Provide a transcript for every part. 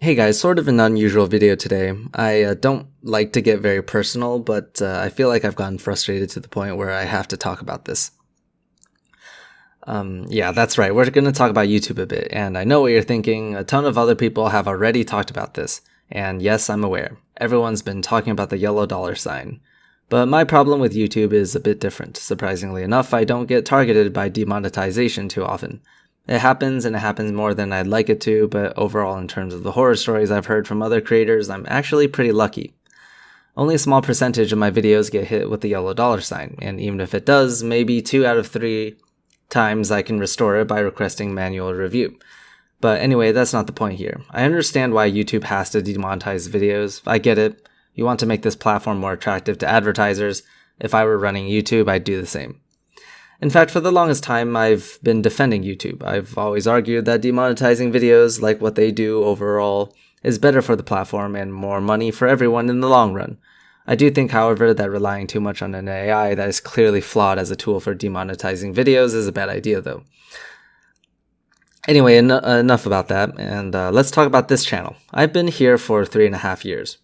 Hey guys, sort of an unusual video today. I don't like to get very personal, but I feel like I've gotten frustrated to the point where I have to talk about this. Yeah, that's right. We're going to talk about YouTube a bit, and I know what you're thinking. A ton of other people have already talked about this, and yes, I'm aware. Everyone's been talking about the yellow dollar sign. But my problem with YouTube is a bit different. Surprisingly enough, I don't get targeted by demonetization too often. It happens, and it happens more than I'd like it to, but overall, in terms of the horror stories I've heard from other creators, I'm actually pretty lucky. Only a small percentage of my videos get hit with the yellow dollar sign, and even if it does, maybe 2 out of 3 times I can restore it by requesting manual review. But anyway, that's not the point here. I understand why YouTube has to demonetize videos. I get it. You want to make this platform more attractive to advertisers. If I were running YouTube, I'd do the same. In fact, for the longest time, I've been defending YouTube. I've always argued that demonetizing videos, like what they do overall, is better for the platform and more money for everyone in the long run. I do think, however, that relying too much on an AI that is clearly flawed as a tool for demonetizing videos is a bad idea, though. Anyway, enough about that, and let's talk about this channel. I've been here for 3.5 years.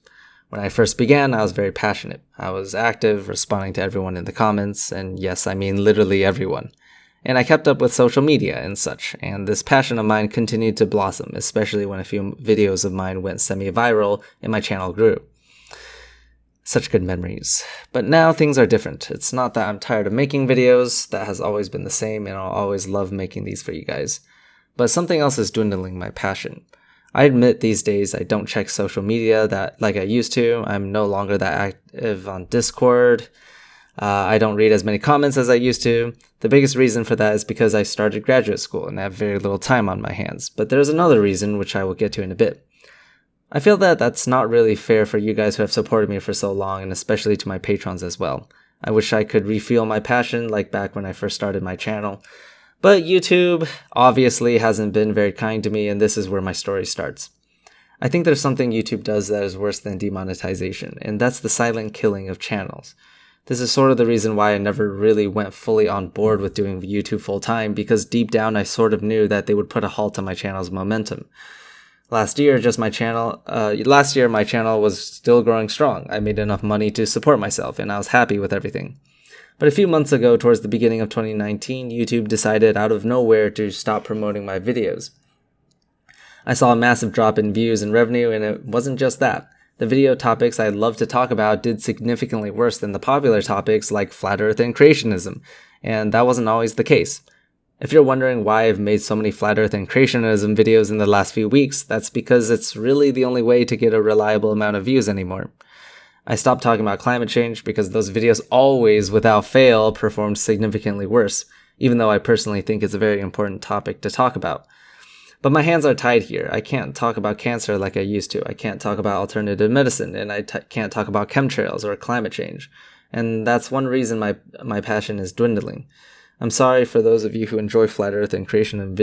When I first began, I was very passionate. I was active, responding to everyone in the comments, and yes, I mean literally everyone. And I kept up with social media and such, and this passion of mine continued to blossom, especially when a few videos of mine went semi-viral and my channel grew. Such good memories. But now things are different. It's not that I'm tired of making videos, that has always been the same, and I'll always love making these for you guys. But something else is dwindling my passion. I admit these days I don't check social media like I used to. I'm no longer that active on Discord. I don't read as many comments as I used to. The biggest reason for that is because I started graduate school and I have very little time on my hands. But there's another reason, which I will get to in a bit. I feel that that's not really fair for you guys who have supported me for so long, and especially to my patrons as well. I wish I could refuel my passion like back when I first started my channel. But YouTube obviously hasn't been very kind to me, and this is where my story starts. I think there's something YouTube does that is worse than demonetization, and that's the silent killing of channels. This is sort of the reason why I never really went fully on board with doing YouTube full time, because deep down I sort of knew that they would put a halt to my channel's momentum. Last year my channel was still growing strong. I made enough money to support myself, and I was happy with everything. But a few months ago, towards the beginning of 2019, YouTube decided out of nowhere to stop promoting my videos. I saw a massive drop in views and revenue, and it wasn't just that. The video topics I love to talk about did significantly worse than the popular topics like flat earth and creationism, and that wasn't always the case. If you're wondering why I've made so many flat earth and creationism videos in the last few weeks, that's because it's really the only way to get a reliable amount of views anymore. I stopped talking about climate change because those videos always, without fail, performed significantly worse, even though I personally think it's a very important topic to talk about. But my hands are tied here. I can't talk about cancer like I used to. I can't talk about alternative medicine, and I can't talk about chemtrails or climate change. And that's one reason my passion is dwindling. I'm sorry for those of you who enjoy flat earth and creationism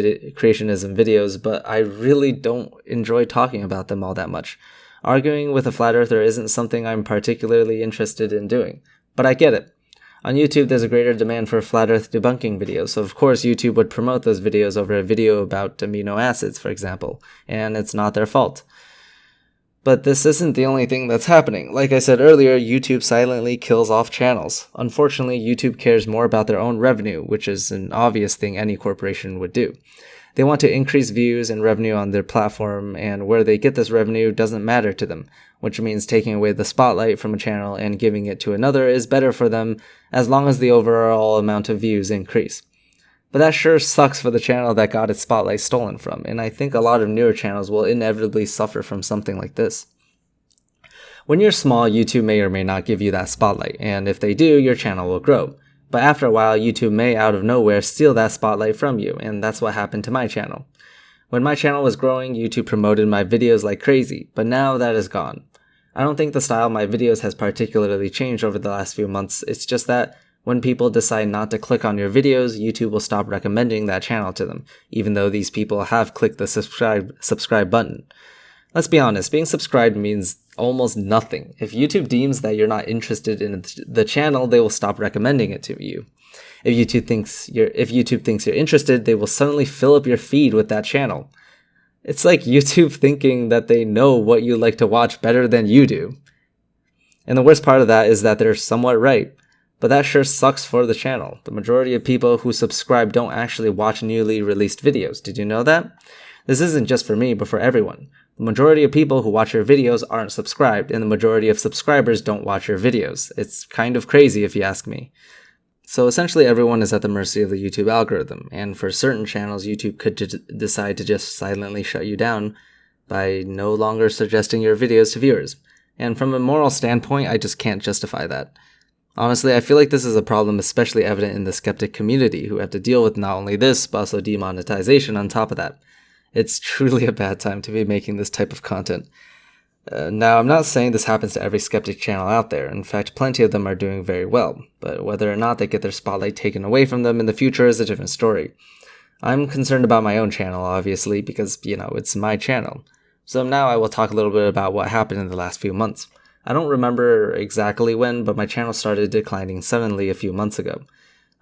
videos, but I really don't enjoy talking about them all that much. Arguing with a flat earther isn't something I'm particularly interested in doing, but I get it. On YouTube, there's a greater demand for flat earth debunking videos, so of course YouTube would promote those videos over a video about amino acids, for example, and it's not their fault. But this isn't the only thing that's happening. Like I said earlier, YouTube silently kills off channels. Unfortunately, YouTube cares more about their own revenue, which is an obvious thing any corporation would do. They want to increase views and revenue on their platform, and where they get this revenue doesn't matter to them, which means taking away the spotlight from a channel and giving it to another is better for them as long as the overall amount of views increase. But that sure sucks for the channel that got its spotlight stolen from, and I think a lot of newer channels will inevitably suffer from something like this. When you're small, YouTube may or may not give you that spotlight, and if they do, your channel will grow. But after a while, YouTube may out of nowhere steal that spotlight from you, and that's what happened to my channel. When my channel was growing, YouTube promoted my videos like crazy, but now that is gone. I don't think the style of my videos has particularly changed over the last few months. It's just that when people decide not to click on your videos, YouTube will stop recommending that channel to them, even though these people have clicked the subscribe button. Let's be honest, being subscribed means almost nothing. If YouTube deems that you're not interested in the channel, they will stop recommending it to you. If YouTube thinks you're interested, they will suddenly fill up your feed with that channel. It's like YouTube thinking that they know what you like to watch better than you do. And the worst part of that is that they're somewhat right. But that sure sucks for the channel. The majority of people who subscribe don't actually watch newly released videos. Did you know that? This isn't just for me, but for everyone. The majority of people who watch your videos aren't subscribed, and the majority of subscribers don't watch your videos. It's kind of crazy if you ask me. So essentially everyone is at the mercy of the YouTube algorithm, and for certain channels YouTube could decide to just silently shut you down by no longer suggesting your videos to viewers. And from a moral standpoint, I just can't justify that. Honestly, I feel like this is a problem especially evident in the skeptic community, who have to deal with not only this, but also demonetization on top of that. It's truly a bad time to be making this type of content. Now, I'm not saying this happens to every skeptic channel out there. In fact, plenty of them are doing very well, but whether or not they get their spotlight taken away from them in the future is a different story. I'm concerned about my own channel, obviously, because, it's my channel. So now I will talk a little bit about what happened in the last few months. I don't remember exactly when, but my channel started declining suddenly a few months ago.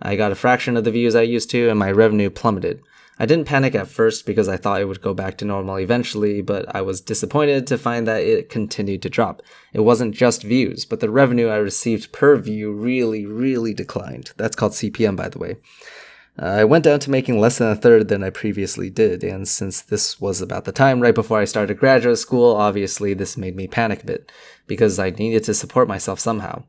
I got a fraction of the views I used to, and my revenue plummeted. I didn't panic at first because I thought it would go back to normal eventually, but I was disappointed to find that it continued to drop. It wasn't just views, but the revenue I received per view really declined. That's called CPM, by the way. I went down to making less than a third than I previously did, and since this was about the time right before I started graduate school, obviously this made me panic a bit, because I needed to support myself somehow.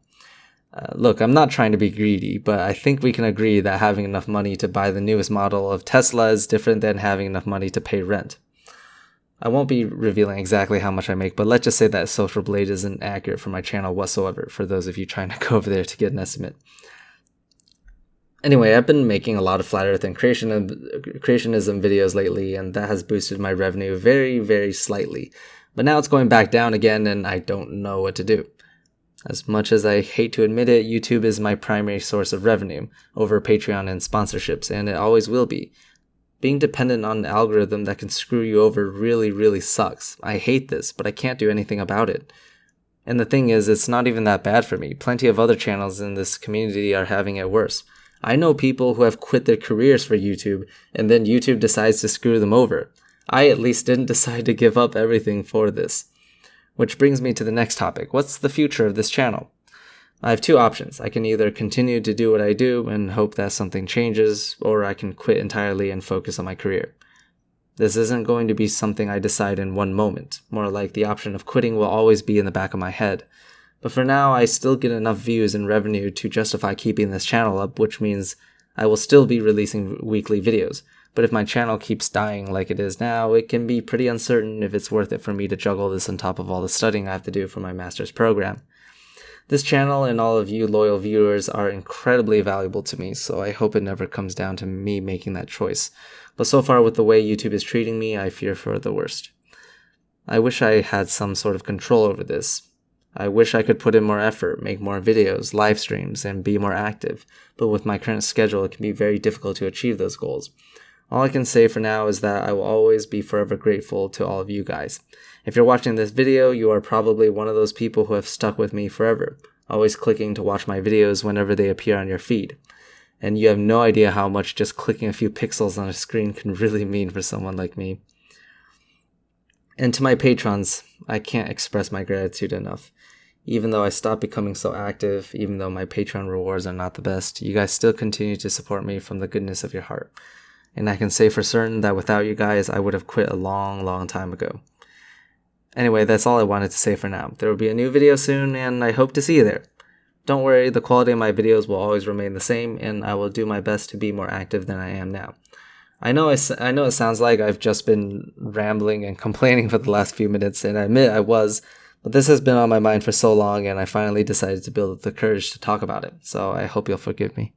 Look, I'm not trying to be greedy, but I think we can agree that having enough money to buy the newest model of Tesla is different than having enough money to pay rent. I won't be revealing exactly how much I make, but let's just say that Social Blade isn't accurate for my channel whatsoever, for those of you trying to go over there to get an estimate. Anyway, I've been making a lot of flat earth and creationism videos lately, and that has boosted my revenue very slightly. But now it's going back down again, and I don't know what to do. As much as I hate to admit it, YouTube is my primary source of revenue, over Patreon and sponsorships, and it always will be. Being dependent on an algorithm that can screw you over really sucks. I hate this, but I can't do anything about it. And the thing is, it's not even that bad for me. Plenty of other channels in this community are having it worse. I know people who have quit their careers for YouTube, and then YouTube decides to screw them over. I at least didn't decide to give up everything for this. Which brings me to the next topic. What's the future of this channel? I have two options. I can either continue to do what I do and hope that something changes, or I can quit entirely and focus on my career. This isn't going to be something I decide in one moment. More like the option of quitting will always be in the back of my head. But for now, I still get enough views and revenue to justify keeping this channel up, which means I will still be releasing weekly videos. But if my channel keeps dying like it is now, it can be pretty uncertain if it's worth it for me to juggle this on top of all the studying I have to do for my master's program. This channel and all of you loyal viewers are incredibly valuable to me, so I hope it never comes down to me making that choice. But so far with the way YouTube is treating me, I fear for the worst. I wish I had some sort of control over this. I wish I could put in more effort, make more videos, live streams, and be more active, but with my current schedule it can be very difficult to achieve those goals. All I can say for now is that I will always be forever grateful to all of you guys. If you're watching this video, you are probably one of those people who have stuck with me forever, always clicking to watch my videos whenever they appear on your feed. And you have no idea how much just clicking a few pixels on a screen can really mean for someone like me. And to my patrons, I can't express my gratitude enough. Even though I stopped becoming so active, even though my Patreon rewards are not the best, you guys still continue to support me from the goodness of your heart. And I can say for certain that without you guys, I would have quit a long time ago. Anyway, that's all I wanted to say for now. There will be a new video soon, and I hope to see you there. Don't worry, the quality of my videos will always remain the same, and I will do my best to be more active than I am now. I know it sounds like I've just been rambling and complaining for the last few minutes, and I admit I was, but this has been on my mind for so long, and I finally decided to build up the courage to talk about it, so I hope you'll forgive me.